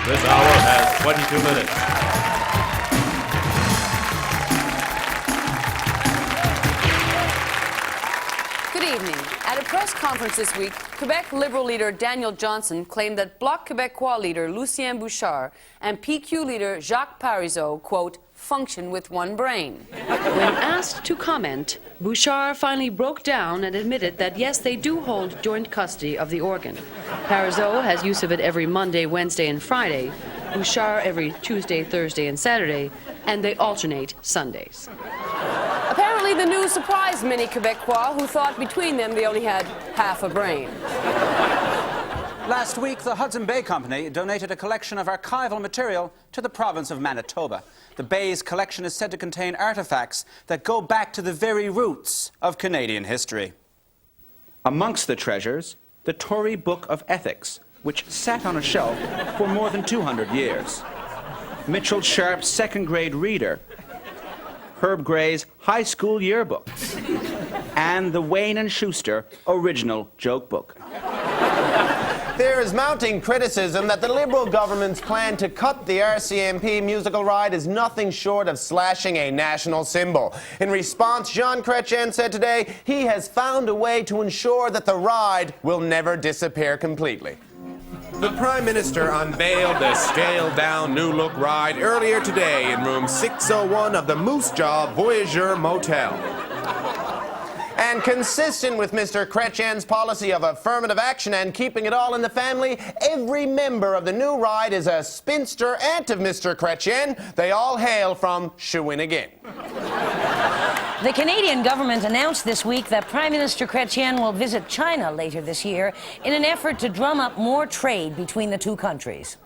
This hour has 22 minutes. Good evening. At a press conference this week, Quebec Liberal leader Daniel Johnson claimed that Bloc Québécois leader Lucien Bouchard and PQ leader Jacques Parizeau, quote, function with one brain. When asked to comment, Bouchard finally broke down and admitted that yes, they do hold joint custody of the organ. Parizeau has use of it every Monday, Wednesday, and Friday. Bouchard every Tuesday, Thursday, and Saturday, and they alternate Sundays. Apparently, the news surprised many Quebecois who thought between them they only had half a brain. Last week, the Hudson Bay Company donated a collection of archival material to the province of Manitoba. The Bay's collection is said to contain artifacts that go back to the very roots of Canadian history. Amongst the treasures, the Tory Book of Ethics, which sat on a shelf for more than 200 years. Mitchell Sharp's second-grade reader, Herb Gray's high school yearbook, and the Wayne and Schuster original joke book. There is mounting criticism that the Liberal government's plan to cut the RCMP musical ride is nothing short of slashing a national symbol. In response, Jean Chrétien said today he has found a way to ensure that the ride will never disappear completely. The Prime Minister unveiled the scaled-down new-look ride earlier today in room 601 of the Moose Jaw Voyageur Motel. And consistent with Mr. Chrétien's policy of affirmative action and keeping it all in the family, every member of the new ride is a spinster aunt of Mr. Chrétien. They all hail from Shawinigan. The Canadian government announced this week that Prime Minister Chrétien will visit China later this year in an effort to drum up more trade between the two countries.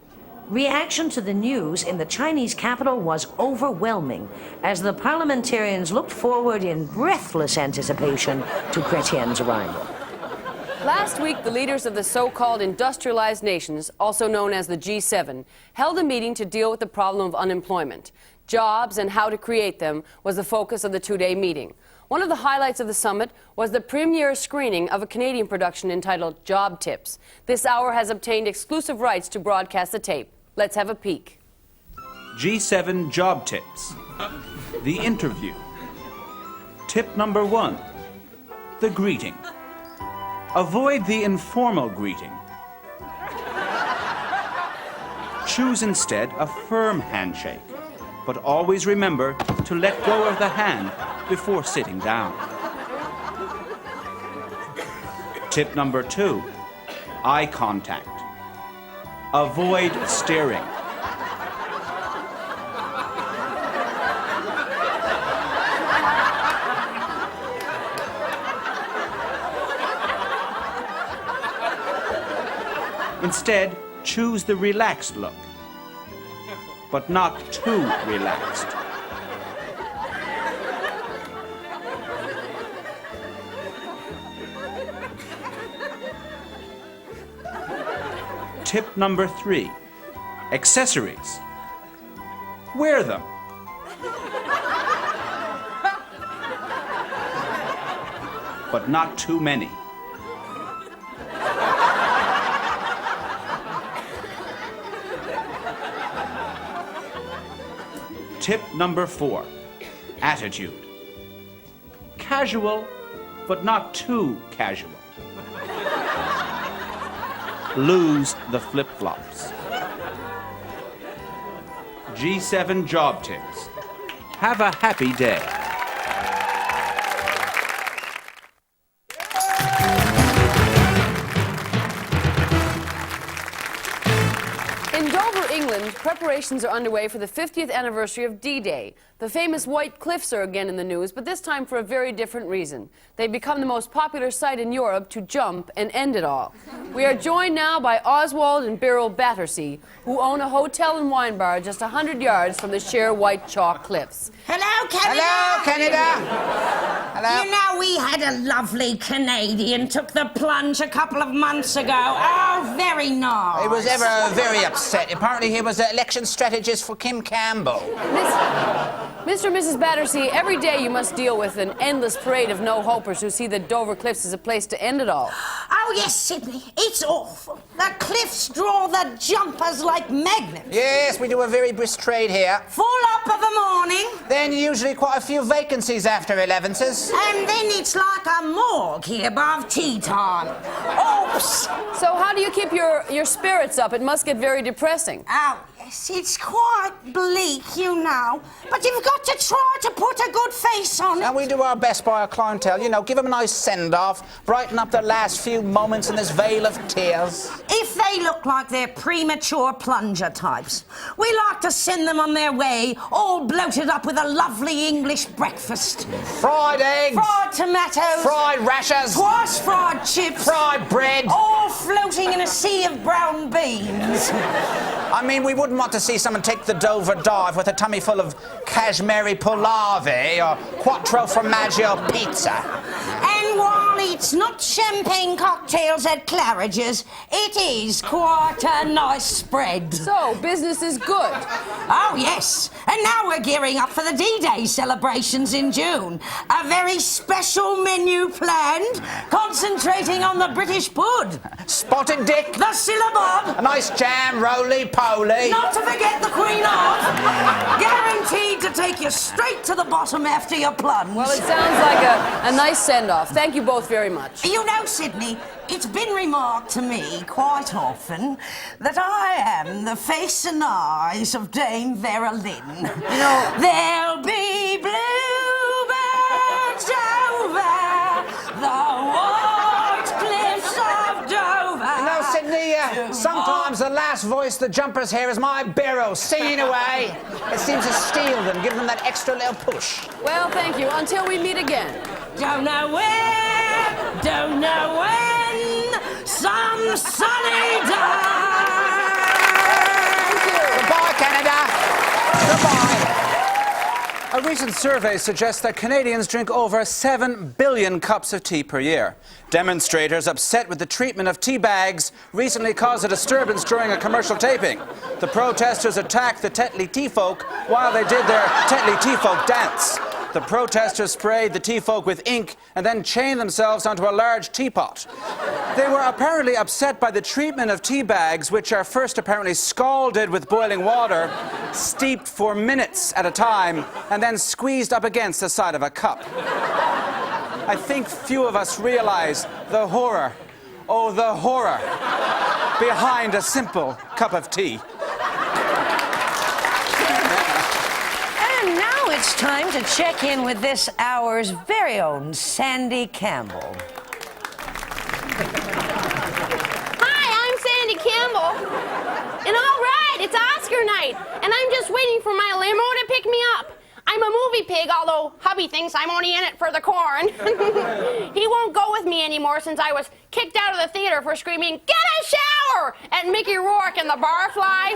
Reaction to the news in the Chinese capital was overwhelming as the parliamentarians looked forward in breathless anticipation to Chrétien's arrival. Last week, the leaders of the so-called industrialized nations, also known as the G7, held a meeting to deal with the problem of unemployment. Jobs and how to create them was the focus of the two-day meeting. One of the highlights of the summit was the premiere screening of a Canadian production entitled Job Tips. This hour has obtained exclusive rights to broadcast the tape. Let's have a peek. G7 Job Tips. The interview. Tip number 1. The greeting. Avoid the informal greeting. Choose instead a firm handshake, but always remember to let go of the hand before sitting down. Tip number 2. Eye contact. Avoid staring. Instead, choose the relaxed look, but not too relaxed. Tip number 3, accessories. Wear them. But not too many. Tip number 4, attitude. Casual, but not too casual. Lose the flip-flops. G7 Job Tips. Have a happy day. In Dover, England, preparations are underway for the 50th anniversary of D-Day. The famous White Cliffs are again in the news, but this time for a very different reason. They've become the most popular site in Europe to jump and end it all. We are joined now by Oswald and Beryl Battersea, who own a hotel and wine bar just 100 yards from the sheer white chalk cliffs. Hello, Canada! Hello, Canada! Hello. You know, we had a lovely Canadian took the plunge a couple of months ago. Oh, very nice. He was ever very upset. Apparently he was an election strategist for Kim Campbell. Mr. and Mrs. Battersea, every day you must deal with an endless parade of no-hopers who see the Dover Cliffs as a place to end it all. Oh, yes, Sydney. It's awful. The cliffs draw the jumpers like magnets. Yes, we do a very brisk trade here. Full up of a morning, Then usually quite a few vacancies after 11s. and then it's like a morgue here above tea time. Oops! So how do you keep your spirits up? It must get very depressing. Oh, yes, it's quite bleak, you know. But you've got to try to put a good face on it. And we do our best by our clientele, you know, give them a nice send-off, brighten up their last few moments in this vale of tears. If they look like they're premature plunger types, we like to send them on their way, all bloated up with a lovely English breakfast. Fried eggs, Fried tomatoes. fried rashers, Twice fried chips. fried bread. All floating in a sea of brown beans. I mean, we wouldn't want to see someone take the Dover dive with a tummy full of Kashmiri pulave or quattro formaggio pizza. And while it's not champagne cocktails at Claridge's, it is quite a nice spread. So, business is good. Oh, yes. And now we're gearing up for the D-Day celebrations in June. A very special menu planned, concentrating on the British pud, Spotted dick, the syllabub, a nice jam, roly-poly. not to forget the Queen of, guaranteed to take you straight to the bottom after your plunge. Well, it sounds like a nice send-off. Thank you both very much. You know, Sydney, it's been remarked to me quite often that I am the face and eyes of Dame Vera Lynn. You know, there'll be bluebirds over the white cliffs of Dover. You know, Sydney, sometimes the last voice the jumpers hear is my barrow singing away. It seems to steal them, give them that extra little push. Well, thank you. Until we meet again. Don't know where, don't know when, some sunny day. Goodbye, Canada. Goodbye. A recent survey suggests that Canadians drink over 7 billion cups of tea per year. Demonstrators upset with the treatment of tea bags recently caused a disturbance during a commercial taping. The protesters attacked the Tetley tea folk while they did their Tetley tea folk dance. The protesters sprayed the tea folk with ink and then chained themselves onto a large teapot. They were apparently upset by the treatment of tea bags, which are first apparently scalded with boiling water, steeped for minutes at a time, and then squeezed up against the side of a cup. I think few of us realize the horror, oh, the horror, behind a simple cup of tea. And now it's time to check in with this hour's very own Sandy Campbell. Hi, I'm Sandy Campbell. And all right, it's Oscar night, and I'm just waiting for my limo to pick me up. I'm a movie pig, although hubby thinks I'm only in it for the corn. He won't go with me anymore since I was kicked out of the theater for screaming, "Get a shower!" at Mickey Rourke and the Barfly.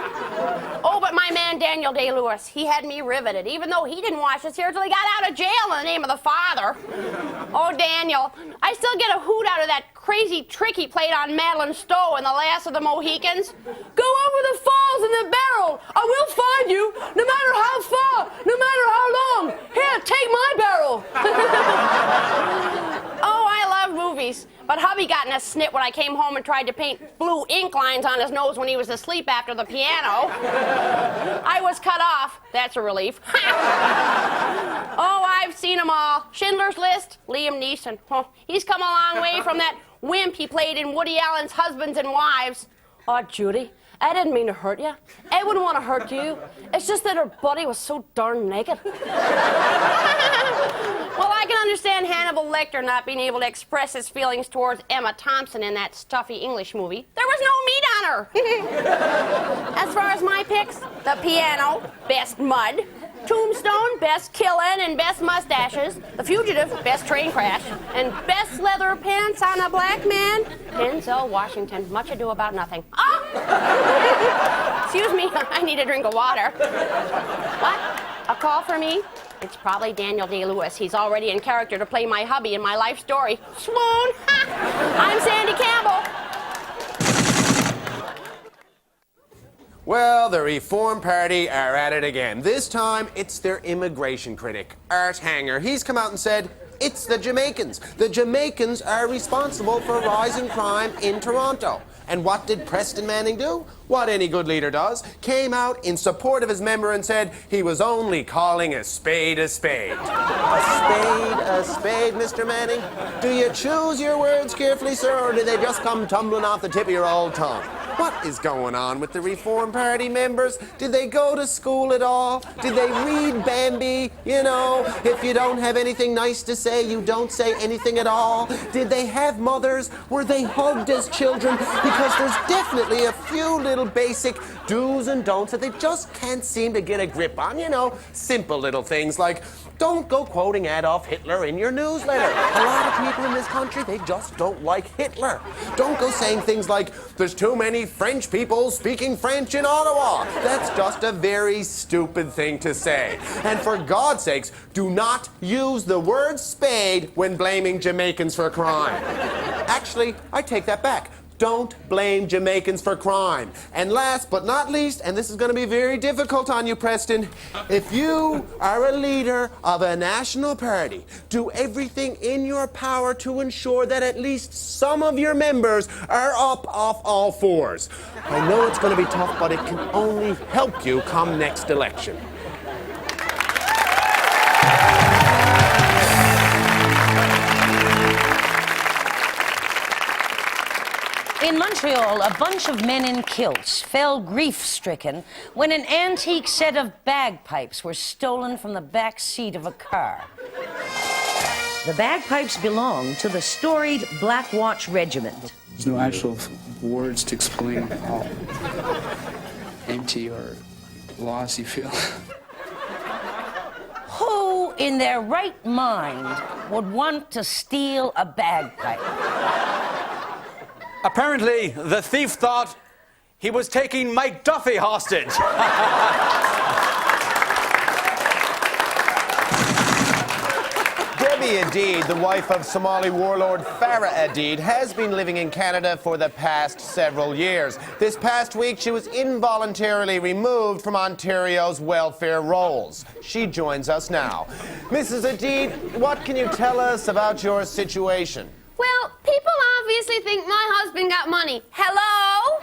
Oh, but my man Daniel Day-Lewis, he had me riveted, even though he didn't wash his hair till he got out of jail in the name of the Father. Oh, Daniel, I still get a hoot out of that crazy trick he played on Madeline Stowe in The Last of the Mohicans. "Go over the falls in the barrel. I will find you, no matter how far, no matter how long. Here, take my barrel." Oh, I love movies. But hubby got in a snit when I came home and tried to paint blue ink lines on his nose when he was asleep after the piano. I was cut off. That's a relief. Oh, I've seen them all. Schindler's List, Liam Neeson. Oh, he's come a long way from that wimp he played in Woody Allen's Husbands and Wives. Oh, Judy, I didn't mean to hurt you. I wouldn't want to hurt you. It's just that her body was so darn naked. Well, I can understand Hannibal Lecter not being able to express his feelings towards Emma Thompson in that stuffy English movie. There was no meat on her. As far as my picks, The Piano, best mud. Tombstone, best killin' and best mustaches. The Fugitive, best train crash. And best leather pants on a black man, Denzel Washington. Much ado about nothing. Oh! Excuse me, I need a drink of water. What? A call for me? It's probably Daniel Day-Lewis. He's already in character to play my hubby in my life story. Swoon! I'm Sandy Campbell. Well, the Reform Party are at it again. This time, it's their immigration critic, Art Hanger. He's come out and said, it's the Jamaicans. The Jamaicans are responsible for rising crime in Toronto. And what did Preston Manning do? What any good leader does. Came out in support of his member and said he was only calling a spade a spade. A spade, Mr. Manning? Do you choose your words carefully, sir, or do they just come tumbling off the tip of your old tongue? What is going on with the Reform Party members? Did they go to school at all? Did they read Bambi? You know, if you don't have anything nice to say, you don't say anything at all. Did they have mothers? Were they hugged as children? Because there's definitely a few little basic do's and don'ts that they just can't seem to get a grip on. You know, simple little things like, don't go quoting Adolf Hitler in your newsletter. A lot of people in this country, they just don't like Hitler. Don't go saying things like, there's too many French people speaking French in Ottawa. That's just a very stupid thing to say. And for God's sakes, do not use the word spade when blaming Jamaicans for crime. Actually, I take that back. Don't blame Jamaicans for crime. And last but not least, and this is going to be very difficult on you, Preston, if you are a leader of a national party, do everything in your power to ensure that at least some of your members are up off all fours. I know it's going to be tough, but it can only help you come next election. In Montreal, a bunch of men in kilts fell grief-stricken when an antique set of bagpipes were stolen from the back seat of a car. The bagpipes belonged to the storied Black Watch Regiment. There's no actual words to explain how empty or lost you feel. Who in their right mind would want to steal a bagpipe? Apparently, the thief thought he was taking Mike Duffy hostage. Debbie Adid, the wife of Somali warlord Farah Adid, has been living in Canada for the past several years. This past week, she was involuntarily removed from Ontario's welfare rolls. She joins us now. Mrs. Adid, what can you tell us about your situation? Well, people obviously think my husband got money. Hello?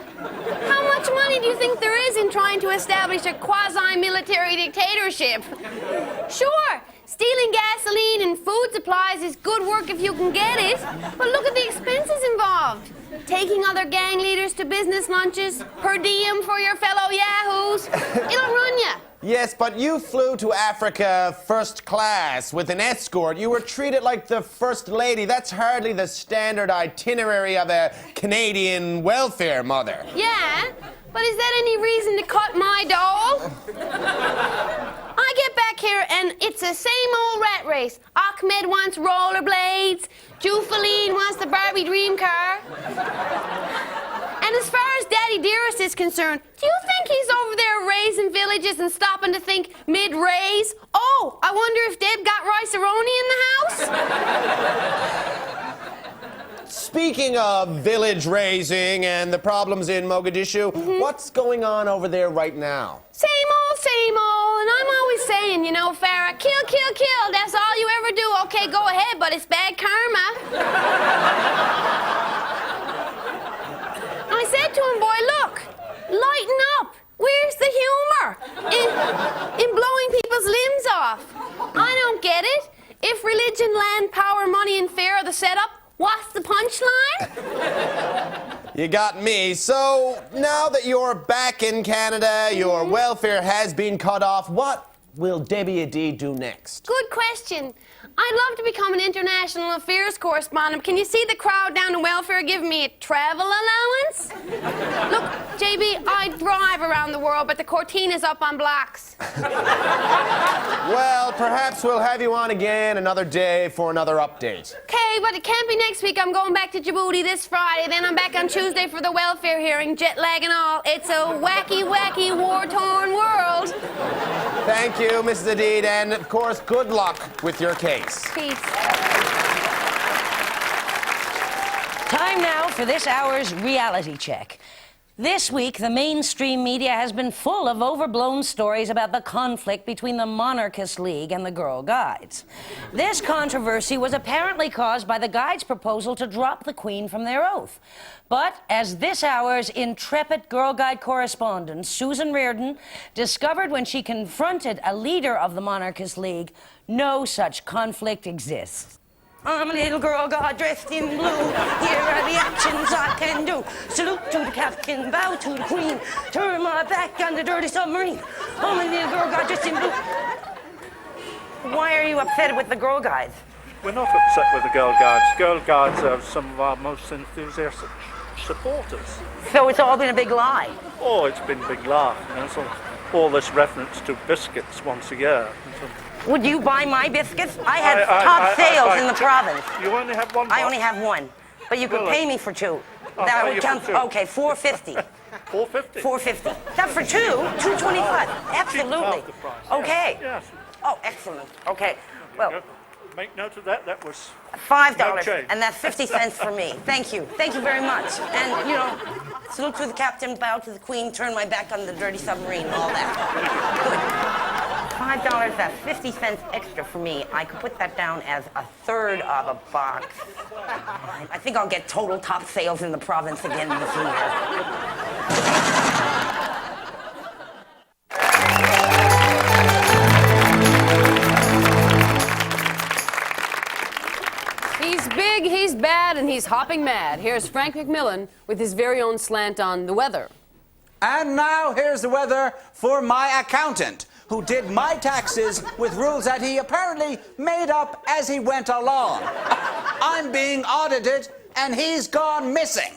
How much money do you think there is in trying to establish a quasi-military dictatorship? Sure, stealing gasoline and food supplies is good work if you can get it, but look at the expenses involved. Taking other gang leaders to business lunches, per diem for your fellow yahoos, it'll run you. Yes, but you flew to Africa first class with an escort. You were treated like the First Lady. That's hardly the standard itinerary of a Canadian welfare mother. Yeah, but is that any reason to cut my doll? I get back here and it's the same old rat race. Ahmed wants rollerblades. Jufaline wants the Barbie dream car. And as far as Daddy Dearest is concerned, do you think he's over there raising villages and stopping to think mid-raise? Oh, I wonder if Deb got rice-a-roni in the house? Speaking of village raising and the problems in Mogadishu, what's going on over there right now? Same old, same old. And I'm always saying, you know, Farah, kill, kill, kill. That's all you ever do. Okay, go ahead, but it's bad karma. I said to him, boy, look, lighten up. Where's the humor in blowing people's limbs off? I don't get it. If religion, land, power, money, and fear are the setup, what's the punchline? You got me. So, now that you're back in Canada, your welfare has been cut off, what will Debbie Adid do next? Good question. I'd love to become an international affairs correspondent. Can you see the crowd down to welfare giving me a travel allowance? Look, JB, I drive around the world, but the Cortina's up on blocks. Well, perhaps we'll have you on again another day for another update. Okay, but it can't be next week. I'm going back to Djibouti this Friday. Then I'm back on Tuesday for the welfare hearing, jet lag and all. It's a wacky, wacky, war-torn world. Thank you, Mrs. Adid, and of course, good luck with your case. Peace. Time now for this hour's reality check. This week, the mainstream media has been full of overblown stories about the conflict between the Monarchist League and the Girl Guides. This controversy was apparently caused by the Guides' proposal to drop the Queen from their oath. But as this hour's intrepid Girl Guide correspondent, Susan Reardon, discovered when she confronted a leader of the Monarchist League, no such conflict exists. I'm a little girl guide dressed in blue. Here are the actions I can do. Salute to the captain, bow to the queen. Turn my back on the dirty submarine. I'm a little girl guide dressed in blue. Why are you upset with the Girl Guides? We're not upset with the Girl Guides. Girl Guides are some of our most enthusiastic supporters. So it's all been a big lie? Oh, it's been a big laugh. You know, so all this reference to biscuits once a year. Would you buy my biscuits? I had top sales in the province. You only have one box? I only have one. But you could pay me for two. I'll That pay would you count. for two. Okay, $4.50. $4.50? $4.50. That for two? $2.25. Absolutely. Half the price. Okay. Yes. Oh, excellent. Okay. Well, make note of that. That was $5, no change. and that's 50 cents for me. Thank you. Thank you very much. And, you know, salute to the captain, bow to the queen, turn my back on the dirty submarine, all that. Good. $5, that's 50 cents extra for me. I could put that down as a third of a box. I think I'll get total top sales in the province again this year. He's big, he's bad, and he's hopping mad. Here's Frank McMillan with his very own slant on the weather. And now here's the weather for my accountant, who did my taxes with rules that he apparently made up as he went along. I'm being audited, and he's gone missing.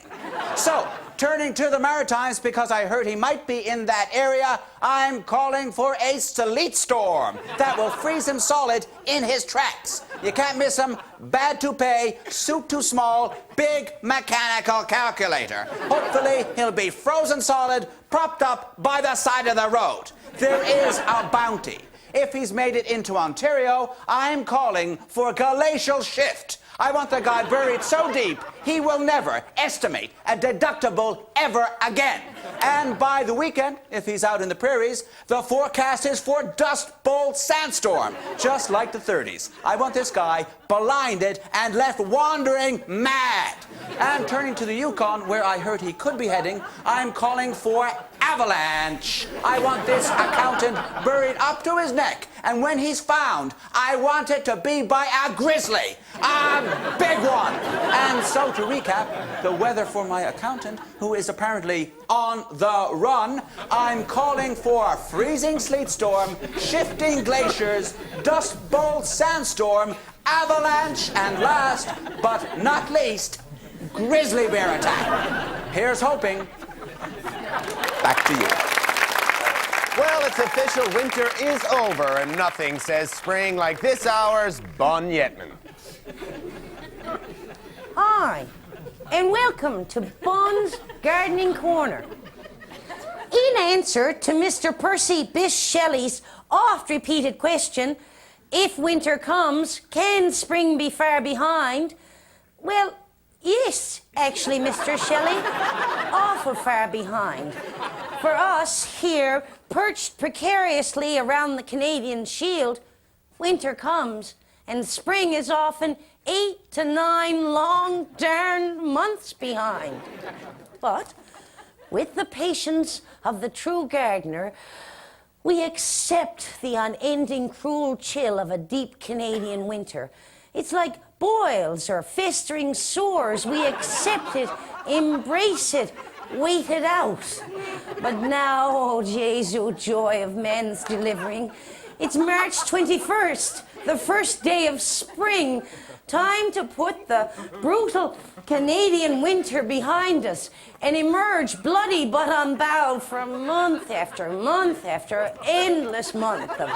So, turning to the Maritimes, because I heard he might be in that area, I'm calling for a sleet storm that will freeze him solid in his tracks. You can't miss him. Bad toupee, suit too small, big mechanical calculator. Hopefully, he'll be frozen solid, propped up by the side of the road. There is a bounty. If he's made it into Ontario, I'm calling for glacial shift. I want the guy buried so deep, he will never estimate a deductible ever again. And by the weekend, if he's out in the prairies, the forecast is for Dust Bowl sandstorm, just like the 30s. I want this guy blinded and left wandering mad. And turning to the Yukon, where I heard he could be heading, I'm calling for avalanche. I want this accountant buried up to his neck, and when he's found, I want it to be by a grizzly, a big one. And so to recap, the weather for my accountant, who is apparently on the run, I'm calling for freezing sleet storm, shifting glaciers, dust bowl sandstorm, avalanche, and last but not least, grizzly bear attack. Here's hoping. Back to you. Well, it's official. Winter is over, and nothing says spring like this hour's Bon Yetman. Hi, and welcome to Bon's Gardening Corner. In answer to Mr. Percy Bysshe Shelley's oft-repeated question, if winter comes, can spring be far behind? Well, yes, actually, Mr. Shelley, awful far behind. For us here, perched precariously around the Canadian Shield, winter comes, and spring is often 8 to 9 long darn months behind. But with the patience of the true gardener, we accept the unending cruel chill of a deep Canadian winter. It's like boils or festering sores. We accept it, embrace it, wait it out. But now, oh Jesu, joy of man's delivering, it's March 21st, the first day of spring. Time to put the brutal Canadian winter behind us and emerge bloody but unbowed for month after endless month of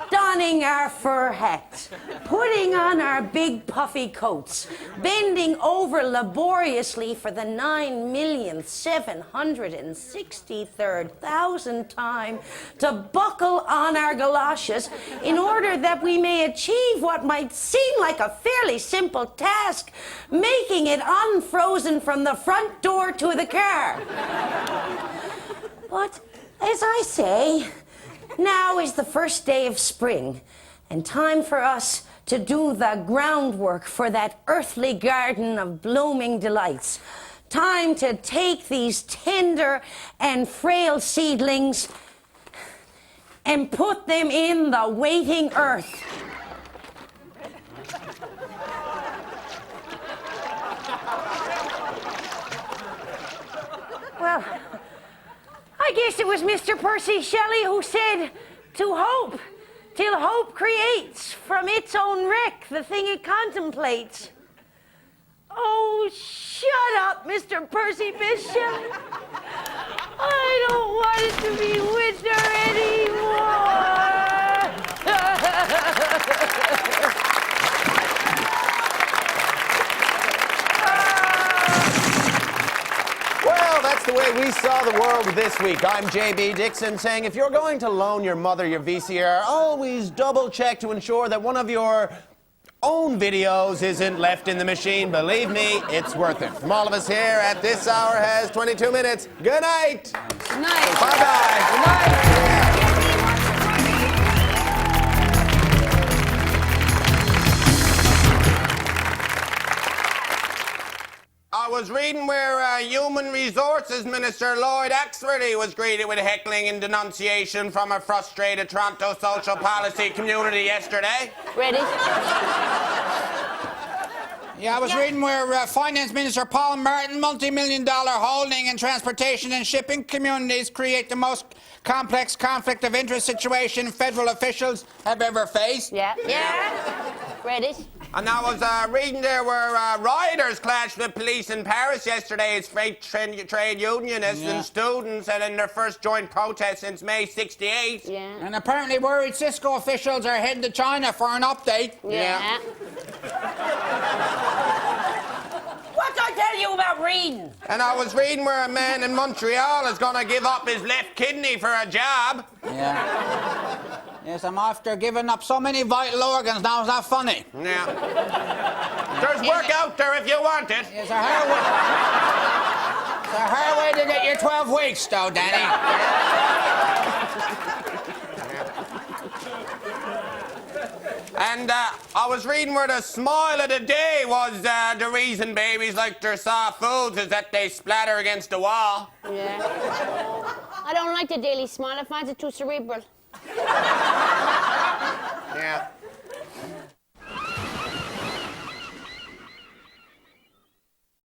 donning our fur hats, putting on our big puffy coats, bending over laboriously for the 9,763,000th time to buckle on our galoshes in order that we may achieve what might seem like a fairly very simple task, making it unfrozen from the front door to the car. But, as I say, now is the first day of spring, and time for us to do the groundwork for that earthly garden of blooming delights. Time to take these tender and frail seedlings and put them in the waiting earth. Well, I guess it was Mr. Percy Shelley who said, to hope, till hope creates from its own wreck the thing it contemplates. Oh, shut up, Mr. Percy Bysshe Shelley. I don't want it to be winter Well, that's the way we saw the world this week. I'm JB Dixon saying if you're going to loan your mother your VCR, always double check to ensure that one of your own videos isn't left in the machine. Believe me, it's worth it. From all of us here at This Hour Has 22 Minutes, good night. Good night. Bye-bye. Good night. I was reading where Human Resources Minister Lloyd Axworthy was greeted with heckling and denunciation from a frustrated Toronto social policy community yesterday. Ready? Yeah, I was reading where Finance Minister Paul Martin, multi-million-dollar holding in transportation and shipping communities create the most complex conflict of interest situation federal officials have ever faced. Yeah. Yeah. Ready? And I was reading there where rioters clashed with police in Paris yesterday. It's freight trade unionists and students and in their first joint protest since May '68. Yeah. And apparently worried Cisco officials are heading to China for an update. Yeah. What'd I tell you about reading? And I was reading where a man in Montreal is going to give up his left kidney for a job. Yeah. Yes, I'm after giving up so many vital organs now. Is that funny? Yeah. There's work out there if you want it. It's a hard way to get your 12 weeks, though, Danny. And I was reading where the smile of the day was the reason babies like their soft foods is that they splatter against the wall. Yeah. I don't like the Daily Smile. I find it too cerebral.